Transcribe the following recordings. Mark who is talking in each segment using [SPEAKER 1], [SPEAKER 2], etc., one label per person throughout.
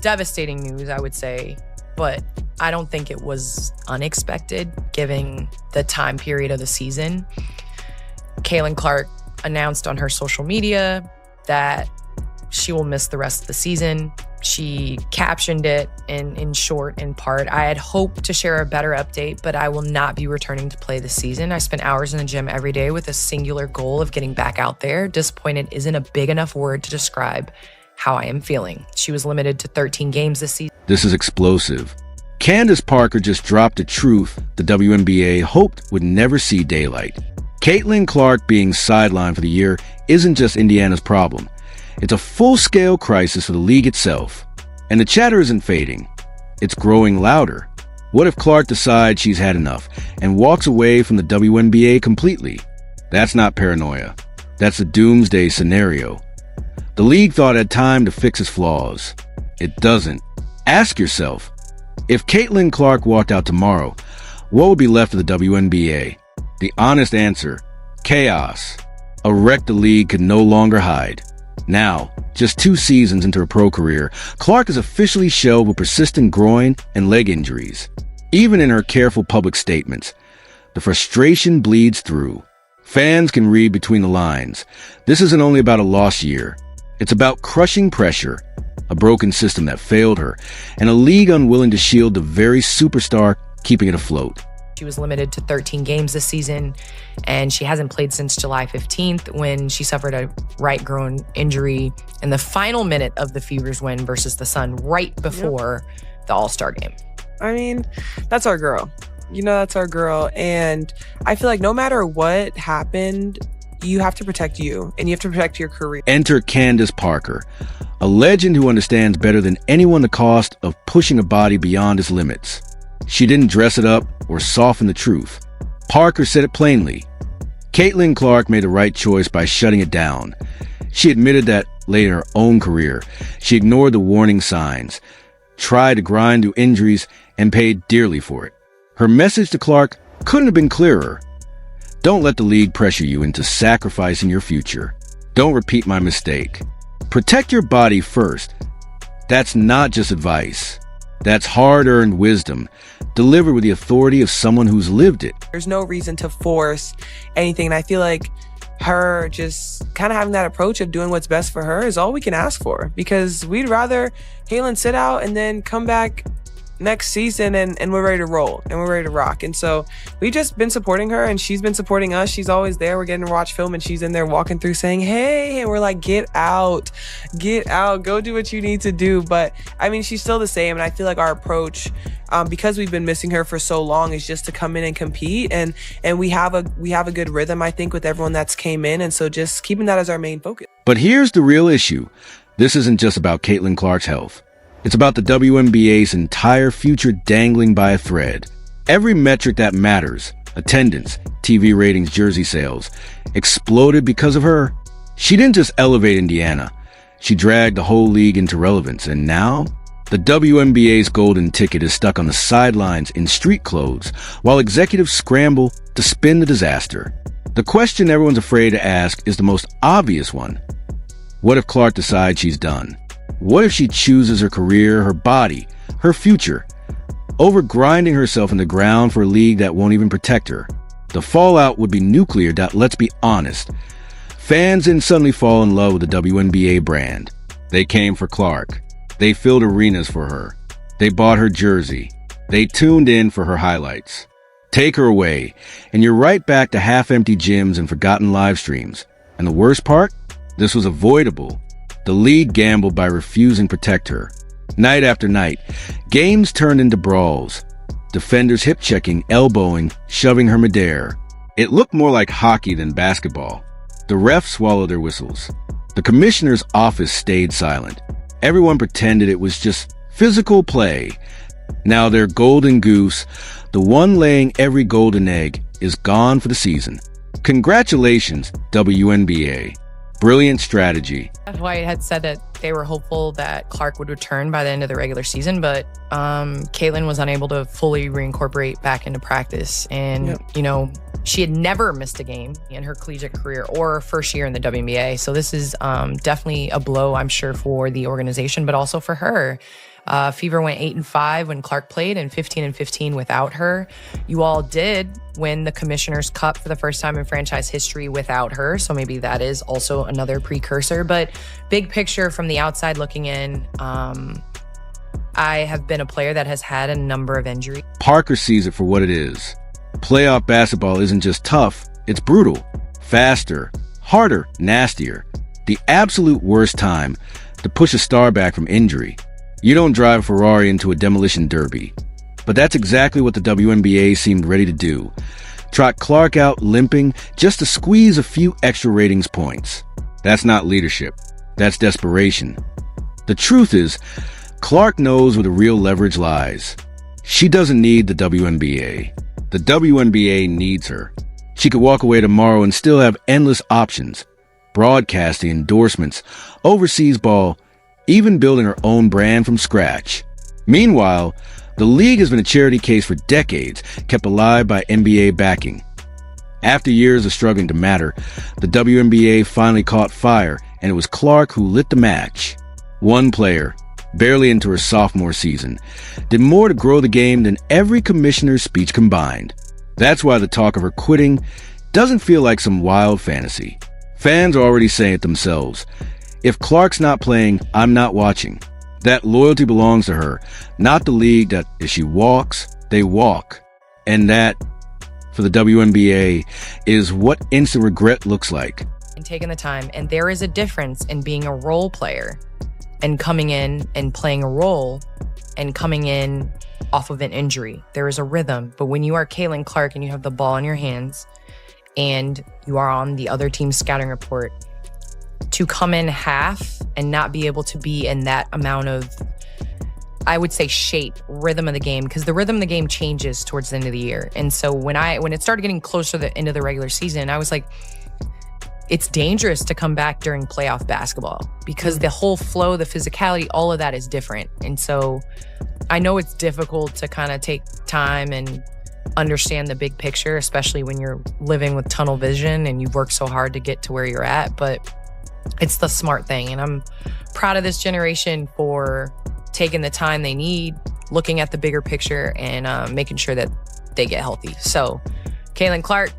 [SPEAKER 1] devastating news, I would say, but I don't think it was unexpected given the time period of the season. Caitlin Clark announced on her social media that she will miss the rest of the season. She captioned it in short, in part, "I had hoped to share a better update, but I will not be returning to play this season. I spent hours in the gym every day with a singular goal of getting back out there. Disappointed isn't a big enough word to describe how I am feeling." She was limited to 13 games this season.
[SPEAKER 2] This is explosive. Candace Parker just dropped a truth the WNBA hoped would never see daylight. Caitlin Clark being sidelined for the year isn't just Indiana's problem. It's a full-scale crisis for the league itself. And the chatter isn't fading. It's growing louder. What if Clark decides she's had enough and walks away from the WNBA completely? That's not paranoia. That's a doomsday scenario. The league thought it had time to fix its flaws. It doesn't. Ask yourself, if Caitlin Clark walked out tomorrow, what would be left of the WNBA? The honest answer, chaos. A wreck the league could no longer hide. Now, just 2 seasons into her pro career, Clark is officially shelved with persistent groin and leg injuries. Even in her careful public statements, the frustration bleeds through. Fans can read between the lines. This isn't only about a lost year. It's about crushing pressure, a broken system that failed her, and a league unwilling to shield the very superstar keeping it afloat.
[SPEAKER 1] She was limited to 13 games this season, and she hasn't played since July 15th when she suffered a right groin injury in the final minute of the Fever's win versus the Sun right before the All-Star game.
[SPEAKER 3] I mean, that's our girl. That's our girl. And I feel like no matter what happened, you have to protect you and you have to protect your career.
[SPEAKER 2] Enter Candace Parker, a legend who understands better than anyone the cost of pushing a body beyond its limits. She didn't dress it up or soften the truth. Parker said it plainly. Caitlin Clark made the right choice by shutting it down. She admitted that late in her own career, she ignored the warning signs, tried to grind through injuries, and paid dearly for it. Her message to Clark couldn't have been clearer. Don't let the league pressure you into sacrificing your future. Don't repeat my mistake. Protect your body first. That's not just advice. That's hard-earned wisdom, delivered with the authority of someone who's lived it.
[SPEAKER 3] There's no reason to force anything. And I feel like her just kind of having that approach of doing what's best for her is all we can ask for. Because we'd rather Caitlin sit out and then come back next season and we're ready to roll and we're ready to rock. And so we've just been supporting her and she's been supporting us. She's always there. We're getting to watch film and she's in there walking through saying, "Hey," and we're like, get out, go do what you need to do. But I mean, she's still the same. And I feel like our approach, because we've been missing her for so long, is just to come in and compete. And we have a good rhythm, I think, with everyone that's came in. And so just keeping that as our main focus.
[SPEAKER 2] But here's the real issue. This isn't just about Caitlin Clark's health. It's about the WNBA's entire future dangling by a thread. Every metric that matters, attendance, TV ratings, jersey sales, exploded because of her. She didn't just elevate Indiana. She dragged the whole league into relevance. And now, the WNBA's golden ticket is stuck on the sidelines in street clothes while executives scramble to spin the disaster. The question everyone's afraid to ask is the most obvious one. What if Clark decides she's done? What if she chooses her career, her body, her future, over grinding herself in the ground for a league that won't even protect her? The fallout would be nuclear. Let's be honest. Fans didn't suddenly fall in love with the WNBA brand. They came for Clark. They filled arenas for her. They bought her jersey. They tuned in for her highlights. Take her away, and you're right back to half-empty gyms and forgotten live streams. And the worst part? This was avoidable. The league gambled by refusing to protect her. Night after night, games turned into brawls. Defenders hip-checking, elbowing, shoving her midair. It looked more like hockey than basketball. The refs swallowed their whistles. The commissioner's office stayed silent. Everyone pretended it was just physical play. Now their golden goose, the one laying every golden egg, is gone for the season. Congratulations, WNBA. Brilliant strategy.
[SPEAKER 1] White had said that they were hopeful that Clark would return by the end of the regular season, but Caitlin was unable to fully reincorporate back into practice. And, she had never missed a game in her collegiate career or first year in the WNBA. So this is definitely a blow, I'm sure, for the organization, but also for her. Fever went 8-5 when Clark played and 15-15 without her. You all did win the Commissioner's Cup for the first time in franchise history without her. So maybe that is also another precursor. But big picture from the outside looking in, I have been a player that has had a number of injuries.
[SPEAKER 2] Parker sees it for what it is. Playoff basketball isn't just tough, it's brutal, faster, harder, nastier. The absolute worst time to push a star back from injury. You don't drive a Ferrari into a demolition derby. But that's exactly what the WNBA seemed ready to do. Trot Clark out limping just to squeeze a few extra ratings points. That's not leadership. That's desperation. The truth is, Clark knows where the real leverage lies. She doesn't need the WNBA. The WNBA needs her. She could walk away tomorrow and still have endless options. Broadcasting, endorsements, overseas ball, even building her own brand from scratch. Meanwhile, the league has been a charity case for decades, kept alive by NBA backing. After years of struggling to matter, the WNBA finally caught fire, and it was Clark who lit the match. One player, barely into her sophomore season, did more to grow the game than every commissioner's speech combined. That's why the talk of her quitting doesn't feel like some wild fantasy. Fans are already saying it themselves. If Clark's not playing, I'm not watching. That loyalty belongs to her, not the league. That if she walks, they walk. And that, for the WNBA, is what instant regret looks like.
[SPEAKER 1] And taking the time, and there is a difference in being a role player and coming in and playing a role and coming in off of an injury. There is a rhythm. But when you are Caitlin Clark and you have the ball in your hands and you are on the other team's scouting report, to come in half and not be able to be in that amount of, I would say, rhythm of the game, because the rhythm of the game changes towards the end of the year. And so when it started getting closer to the end of the regular season, I was like, it's dangerous to come back during playoff basketball because the whole flow, the physicality, all of that is different. And so I know it's difficult to kind of take time and understand the big picture, especially when you're living with tunnel vision and you've worked so hard to get to where you're at, but it's the smart thing. And I'm proud of this generation for taking the time they need, looking at the bigger picture, and making sure that they get healthy. So, Caitlin Clark,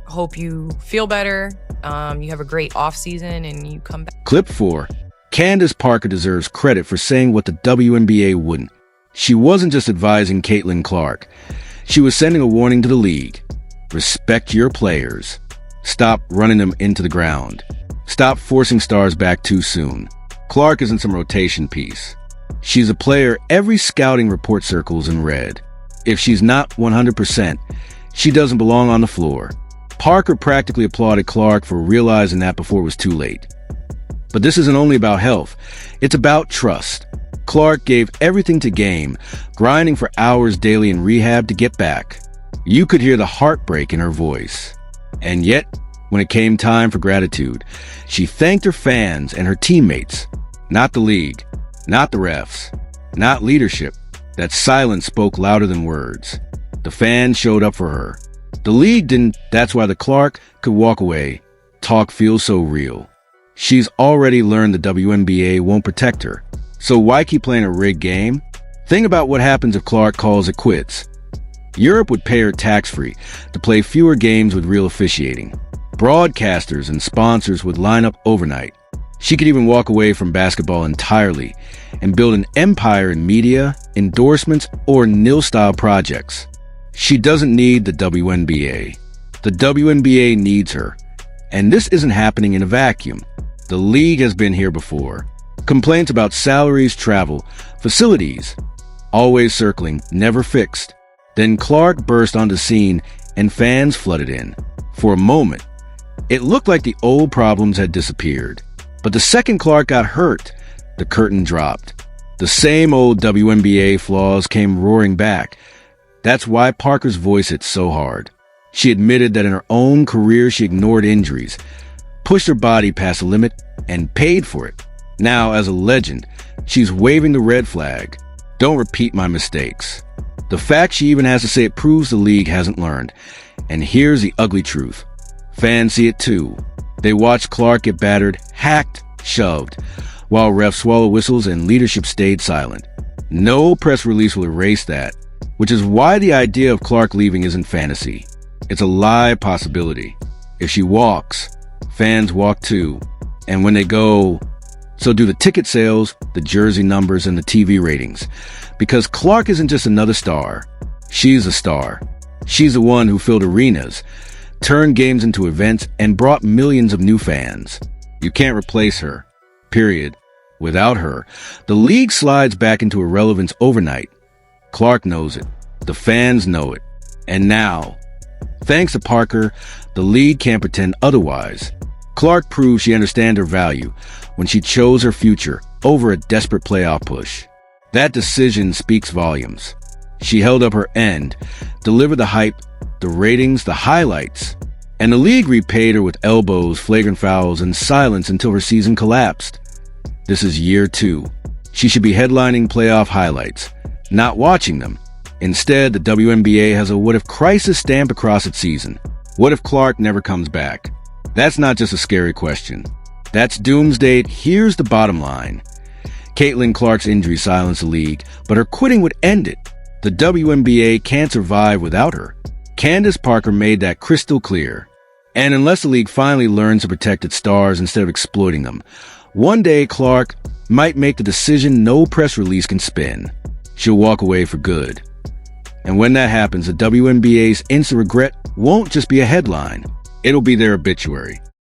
[SPEAKER 1] hope you feel better. You have a great off season and you come back.
[SPEAKER 2] Clip 4. Candace Parker deserves credit for saying what the WNBA wouldn't. She wasn't just advising Caitlin Clark. She was sending a warning to the league. Respect your players. Stop running them into the ground. Stop forcing stars back too soon. Clark isn't some rotation piece. She's a player every scouting report circles in red. If she's not 100%, she doesn't belong on the floor. Parker practically applauded Clark for realizing that before it was too late. But this isn't only about health. It's about trust. Clark gave everything to game, grinding for hours daily in rehab to get back. You could hear the heartbreak in her voice. And yet, when it came time for gratitude, she thanked her fans and her teammates. Not the league, not the refs, not leadership. That silence spoke louder than words. The fans showed up for her. The league didn't. That's why the Clark could walk away. Talk feels so real. She's already learned the WNBA won't protect her. So why keep playing a rigged game? Think about what happens if Clark calls it quits. Europe would pay her tax-free to play fewer games with real officiating. Broadcasters and sponsors would line up overnight. She could even walk away from basketball entirely and build an empire in media, endorsements, or nil-style projects. She doesn't need the WNBA. The WNBA needs her. And this isn't happening in a vacuum. The league has been here before. Complaints about salaries, travel, facilities, always circling, never fixed. Then Clark burst onto the scene and fans flooded in. For a moment, it looked like the old problems had disappeared. But the second Clark got hurt, the curtain dropped. The same old WNBA flaws came roaring back. That's why Parker's voice hit so hard. She admitted that in her own career she ignored injuries, pushed her body past the limit, and paid for it. Now, as a legend, she's waving the red flag. Don't repeat my mistakes. The fact she even has to say it proves the league hasn't learned. And here's the ugly truth. Fans see it too. They watch Clark get battered, hacked, shoved, while refs swallow whistles and leadership stayed silent. No press release will erase that, which is why the idea of Clark leaving isn't fantasy. It's a live possibility. If she walks, fans walk too. And when they go, so do the ticket sales, the jersey numbers, and the TV ratings. Because Clark isn't just another star. She's a star. She's the one who filled arenas, turned games into events, and brought millions of new fans. You can't replace her. Period. Without her, the league slides back into irrelevance overnight. Clark knows it. The fans know it. And now, thanks to Parker, the league can't pretend otherwise. Clark proved she understands her value when she chose her future over a desperate playoff push. That decision speaks volumes. She held up her end, delivered the hype, the ratings, the highlights, and the league repaid her with elbows, flagrant fouls, and silence until her season collapsed. This is year 2. She should be headlining playoff highlights, not watching them. Instead, the WNBA has a what if crisis stamp across its season. What if Clark never comes back? That's not just a scary question. That's doomsday. Here's the bottom line. Caitlin Clark's injury silenced the league, but her quitting would end it. The WNBA can't survive without her. Candace Parker made that crystal clear. And unless the league finally learns to protect its stars instead of exploiting them, one day Clark might make the decision no press release can spin. She'll walk away for good. And when that happens, the WNBA's instant regret won't just be a headline. It'll be their obituary.